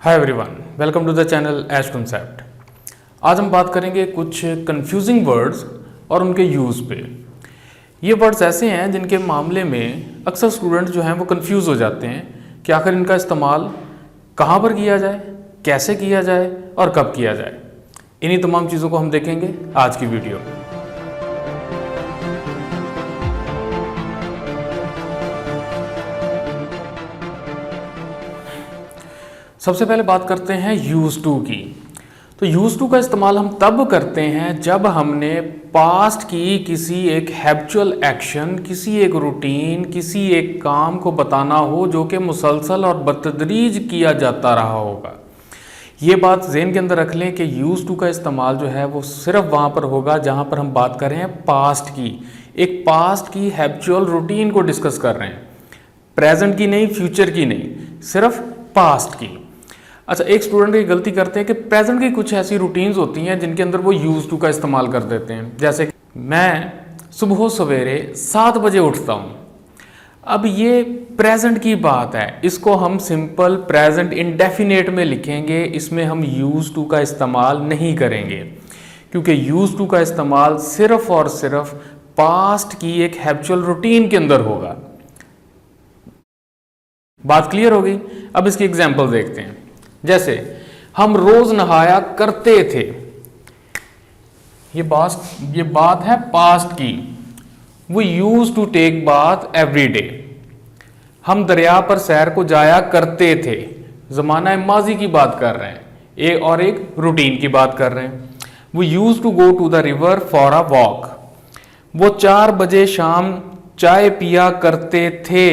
Hi everyone, welcome to the channel edge concept. आज हम बात करेंगे कुछ कंफ्यूजिंग वर्ड्स और उनके यूज़ पे। ये वर्ड्स ऐसे हैं जिनके मामले में अक्सर स्टूडेंट्स जो हैं वो कंफ्यूज हो जाते हैं कि आखिर इनका इस्तेमाल कहाँ पर किया जाए, कैसे किया जाए और कब किया जाए। इन्हीं तमाम चीज़ों को हम देखेंगे आज की वीडियो में। सबसे पहले बात करते हैं यूज टू की। तो यूज टू का इस्तेमाल हम तब करते हैं जब हमने पास्ट की किसी एक हैबिचुअल एक्शन, किसी एक रूटीन, किसी एक काम को बताना हो जो कि मुसलसल और बतदरीज किया जाता रहा होगा। ये बात ज़हन के अंदर रख लें कि यूज टू का इस्तेमाल जो है वो सिर्फ वहाँ पर होगा जहाँ पर हम बात कर रहे हैं पास्ट की, एक पास्ट की हैबिचुअल रूटीन को डिस्कस कर रहे हैं, प्रेजेंट की नहीं, फ्यूचर की नहीं, सिर्फ पास्ट की। अच्छा, एक स्टूडेंट की गलती करते हैं कि प्रेजेंट की कुछ ऐसी रूटीन्स होती हैं जिनके अंदर वो यूज टू का इस्तेमाल कर देते हैं। जैसे मैं सुबह सवेरे 7 बजे उठता हूँ। अब ये प्रेजेंट की बात है, इसको हम सिंपल प्रेजेंट इंडेफिनेट में लिखेंगे, इसमें हम यूज टू का इस्तेमाल नहीं करेंगे क्योंकि यूज टू का इस्तेमाल सिर्फ और सिर्फ पास्ट की एक हैबिचुअल रूटीन के अंदर होगा। बात क्लियर हो गई? अब इसकी एग्जांपल देखते हैं। जैसे हम रोज नहाया करते थे, ये बात है पास्ट की। We use to take bath every day. हम दरिया पर सैर को जाया करते थे, जमाना माजी की बात कर रहे हैं, एक रूटीन की बात कर रहे हैं। We use to go to the river for a walk. वो 4 बजे शाम चाय पिया करते थे।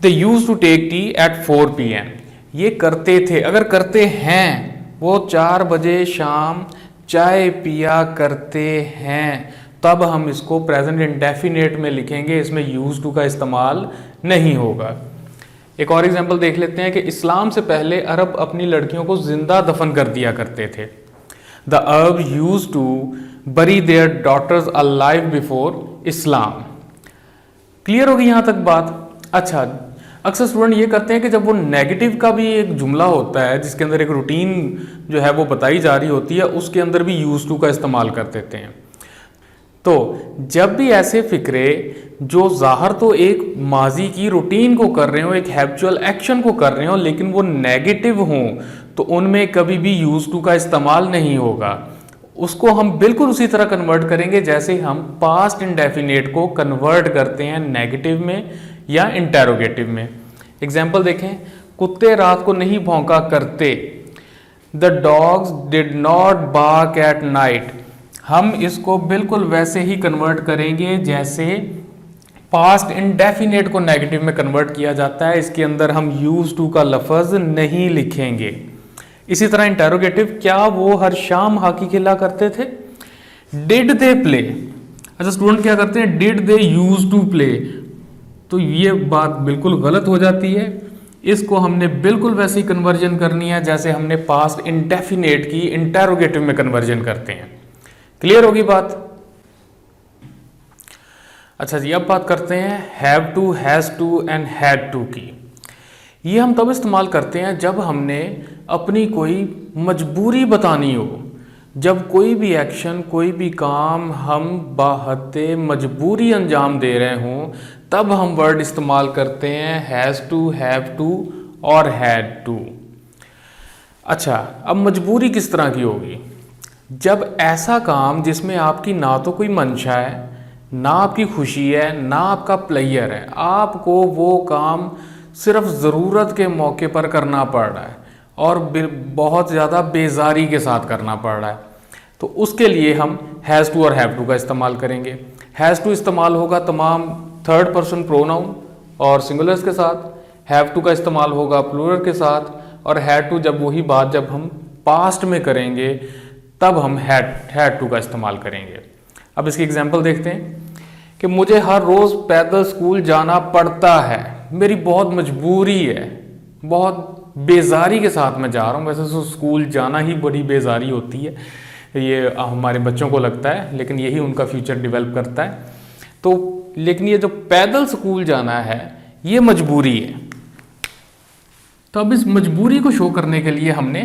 They used to take tea at 4 PM। ये करते थे, अगर करते हैं, वो 4 बजे शाम चाय पिया करते हैं, तब हम इसको प्रेजेंट इंडेफिनेट में लिखेंगे, इसमें यूज टू का इस्तेमाल नहीं होगा। एक और एग्जांपल देख लेते हैं कि इस्लाम से पहले अरब अपनी लड़कियों को जिंदा दफन कर दिया करते थे। The Arab use to bury their daughters alive before Islam. Clear होगी यहां तक बात? अच्छा, अक्सर स्टूडेंट ये करते हैं कि जब वो नेगेटिव का भी एक जुमला होता है जिसके अंदर एक रूटीन जो है वो बताई जा रही होती है, उसके अंदर भी यूज टू का इस्तेमाल कर देते हैं। तो जब भी ऐसे फिक्रे जो ज़ाहिर तो एक माजी की रूटीन को कर रहे हो, एक हैबिचुअल एक्शन को कर रहे हो, लेकिन वो नेगेटिव हों, तो उनमें कभी भी यूज टू का इस्तेमाल नहीं होगा। उसको हम बिल्कुल उसी तरह कन्वर्ट करेंगे जैसे हम पास्ट इंडेफिनेट को कन्वर्ट करते हैं नेगेटिव में या इंटेरोगेटिव में। एग्जाम्पल देखें, कुत्ते रात को नहीं भौंका करते। The dogs did not bark at night. हम इसको बिल्कुल वैसे ही कन्वर्ट करेंगे जैसे पास्ट इंडेफिनेट को नेगेटिव में कन्वर्ट किया जाता है। इसके अंदर हम यूज टू का लफ्ज नहीं लिखेंगे। इसी तरह इंटेरोगेटिव, क्या वो हर शाम हॉकी खेला करते थे? Did they play. अच्छा, स्टूडेंट क्या करते हैं, did they use to play, तो ये बात बिल्कुल गलत हो जाती है। इसको हमने बिल्कुल वैसी कन्वर्जन करनी है जैसे हमने पास्ट इंडेफिनेट की इंटेरोगेटिव में कन्वर्जन करते हैं। क्लियर होगी बात? अच्छा जी, अब बात करते हैं have to, has to and had to की। ये हम तब इस्तेमाल करते हैं जब हमने अपनी कोई मजबूरी बतानी हो, जब कोई भी एक्शन, कोई भी काम हम बाहते मजबूरी अंजाम दे रहे हों, तब हम वर्ड इस्तेमाल करते हैं हैज़ टू, हैव टू और हैड टू। अच्छा, अब मजबूरी किस तरह की होगी? जब ऐसा काम जिसमें आपकी ना तो कोई मंशा है, ना आपकी खुशी है, ना आपका प्लेयर है, आपको वो काम सिर्फ ज़रूरत के मौके पर करना पड़ रहा है और बहुत ज़्यादा बेजारी के साथ करना पड़ रहा है, तो उसके लिए हम हैज़ टू और हैव टू का इस्तेमाल करेंगे। हैज़ टू इस्तेमाल होगा तमाम थर्ड पर्सन प्रोनाउन और सिंगुलर्स के साथ, हैव टू का इस्तेमाल होगा प्लूरल के साथ, और हैड टू जब वही बात जब हम पास्ट में करेंगे तब हम हैड टू का इस्तेमाल करेंगे। अब इसकी एग्जांपल देखते हैं कि मुझे हर रोज़ पैदल स्कूल जाना पड़ता है। मेरी बहुत मजबूरी है, बहुत बेजारी के साथ मैं जा रहा हूँ। वैसे तो स्कूल जाना ही बड़ी बेजारी होती है, ये हमारे बच्चों को लगता है, लेकिन यही उनका फ्यूचर डेवलप करता है। तो लेकिन ये जो पैदल स्कूल जाना है ये मजबूरी है। तो अब इस मजबूरी को शो करने के लिए हमने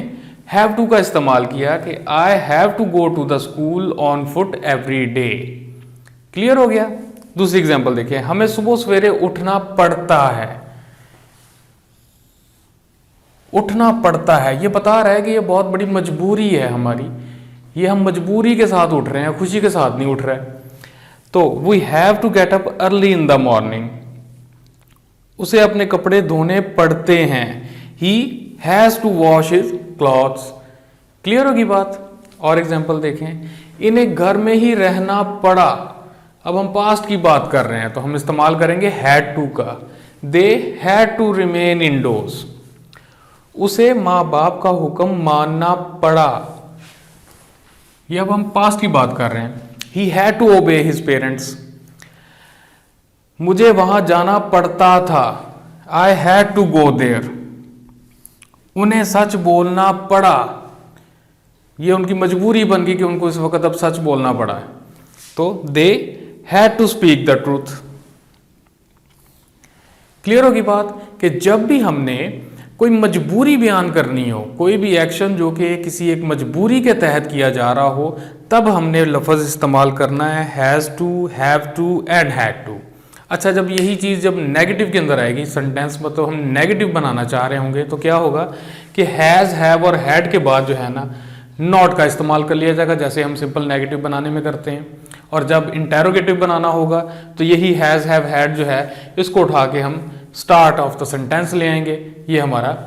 हैव टू का इस्तेमाल किया कि I have to go to the school on foot every day. Clear हो गया। दूसरी एग्जांपल देखिए, हमें सुबह सवेरे उठना पड़ता है। उठना पड़ता है, ये बता रहा है कि ये बहुत बड़ी मजबूरी है हमारी, ये हम मजबूरी के साथ उठ रहे हैं, खुशी के साथ नहीं उठ रहे। तो we have to get up early in the morning, उसे अपने कपड़े धोने पड़ते हैं। He has to wash his clothes. Clear होगी बात। और एग्जाम्पल देखें, इन्हें घर में ही रहना पड़ा। अब हम पास्ट की बात कर रहे हैं तो हम इस्तेमाल करेंगे हैड टू का। They had to remain indoors, उसे माँ बाप का हुक्म मानना पड़ा। ये अब हम पास्ट की बात कर रहे हैं। He had to obey his parents, मुझे वहां जाना पड़ता था। I had to go there, उन्हें सच बोलना पड़ा। ये उनकी मजबूरी बन गई कि उनको इस वक्त अब सच बोलना पड़ा है। तो they had to speak the truth. Clear होगी बात कि जब भी हमने कोई मजबूरी बयान करनी हो, कोई भी एक्शन जो कि किसी एक मजबूरी के तहत किया जा रहा हो, तब हमने लफ्ज़ इस्तेमाल करना है has to, have to and had to. अच्छा, जब यही चीज़ जब नेगेटिव के अंदर आएगी सेंटेंस में, तो हम नेगेटिव बनाना चाह रहे होंगे तो क्या होगा कि हैज़, हैव और हैड के बाद जो है ना नॉट का इस्तेमाल कर लिया जाएगा, जैसे हम सिंपल नेगेटिव बनाने में करते हैं। और जब इंटेरोगेटिव बनाना होगा तो यही हैज़, हैव, हैड जो है इसको उठा के हम स्टार्ट ऑफ द सेंटेंस ले आएंगे, ये हमारा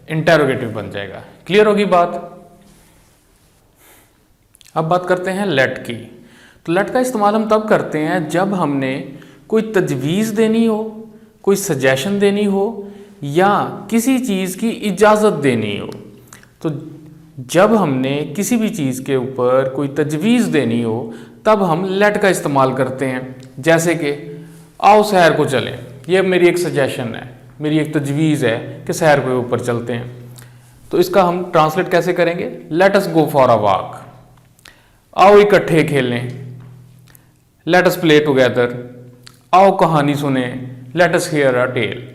इंटेरोगेटिव बन जाएगा। क्लियर होगी बात। अब बात करते हैं लेट की। तो लेट का इस्तेमाल हम तब करते हैं जब हमने कोई तजवीज़ देनी हो, कोई सजेशन देनी हो या किसी चीज़ की इजाज़त देनी हो। तो जब हमने किसी भी चीज़ के ऊपर कोई तजवीज़ देनी हो तब हम लेट का इस्तेमाल करते हैं। जैसे कि आओ सैर को चलें, ये मेरी एक सजेशन है, मेरी एक तजवीज़ है कि सैर के ऊपर चलते हैं। तो इसका हम ट्रांसलेट कैसे करेंगे, let us go for a walk. आओ इकट्ठे खेलें, लेट अस प्ले टुगेदर। आओ कहानी सुने, let us hear a tale.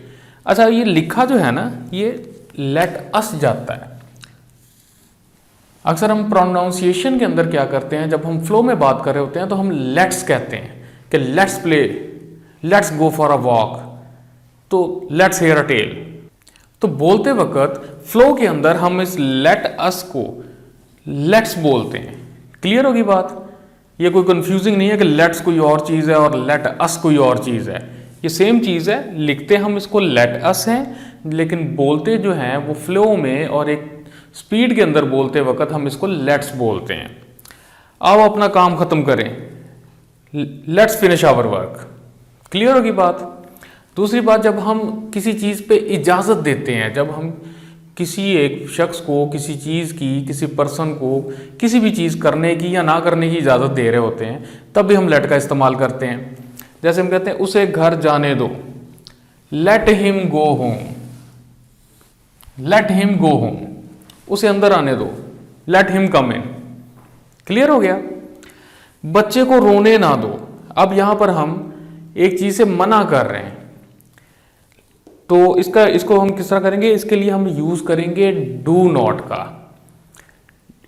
अच्छा, ये लिखा जो है ना, ये लेट अस जाता है। अक्सर हम प्रोनाउंसिएशन के अंदर क्या करते हैं, जब हम फ्लो में बात कर रहे होते हैं तो हम लेट्स कहते हैं कि let's play, let's go for a walk, तो लेट्स हियर अ टेल। तो बोलते वक्त फ्लो के अंदर हम इस लेट अस को लेट्स बोलते हैं। क्लियर होगी बात। ये कोई कंफ्यूजिंग नहीं है कि लेट्स कोई और चीज़ है और लेट अस कोई और चीज़ है, ये सेम चीज़ है। लिखते हम इसको लेट अस हैं, लेकिन बोलते जो हैं वो फ्लो में और एक स्पीड के अंदर बोलते वक्त हम इसको लेट्स बोलते हैं। आओ अपना काम खत्म करें, let's finish our work. Clear होगी बात। दूसरी बात, जब हम किसी चीज़ पे इजाज़त देते हैं, जब हम किसी एक शख्स को, किसी चीज़ की, किसी पर्सन को किसी भी चीज़ करने की या ना करने की इजाज़त दे रहे होते हैं, तब भी हम लेट का इस्तेमाल करते हैं। जैसे हम कहते हैं उसे घर जाने दो, let him go home. Let him go home, उसे अंदर आने दो, लेट हिम कम इन। क्लियर हो गया। बच्चे को रोने ना दो। अब यहां पर हम एक चीज से मना कर रहे हैं, तो इसको हम किस तरह करेंगे, इसके लिए हम यूज करेंगे डू नॉट का।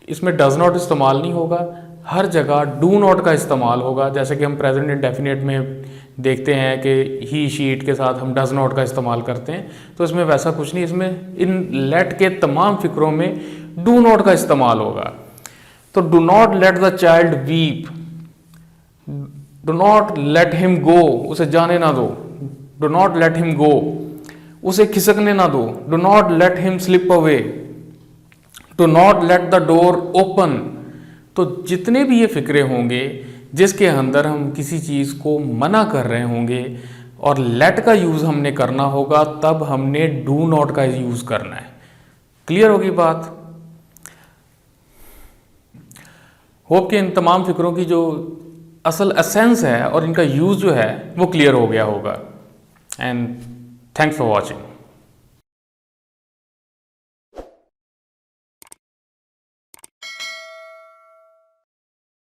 इसमें डज नॉट इस्तेमाल नहीं होगा, हर जगह डू नॉट का इस्तेमाल होगा। जैसे कि हम प्रेजेंट इंडेफिनिट में देखते हैं कि ही शीट के साथ हम डज नॉट का इस्तेमाल करते हैं, तो इसमें वैसा कुछ नहीं। इसमें इन लेट के तमाम फिक्रों में डू नॉट का इस्तेमाल होगा। तो do not let the child weep, do not let him go, उसे जाने ना दो, do not let him go, उसे खिसकने ना दो, do not let him slip away, do not let the door open. तो जितने भी ये फिक्रे होंगे जिसके अंदर हम किसी चीज़ को मना कर रहे होंगे और लेट का यूज़ हमने करना होगा, तब हमने डू नॉट का यूज़ करना है। क्लियर होगी बात। होप कि इन तमाम फिक्रों की जो असल एसेंस है और इनका यूज़ जो है वो क्लियर हो गया होगा। And thanks for watching.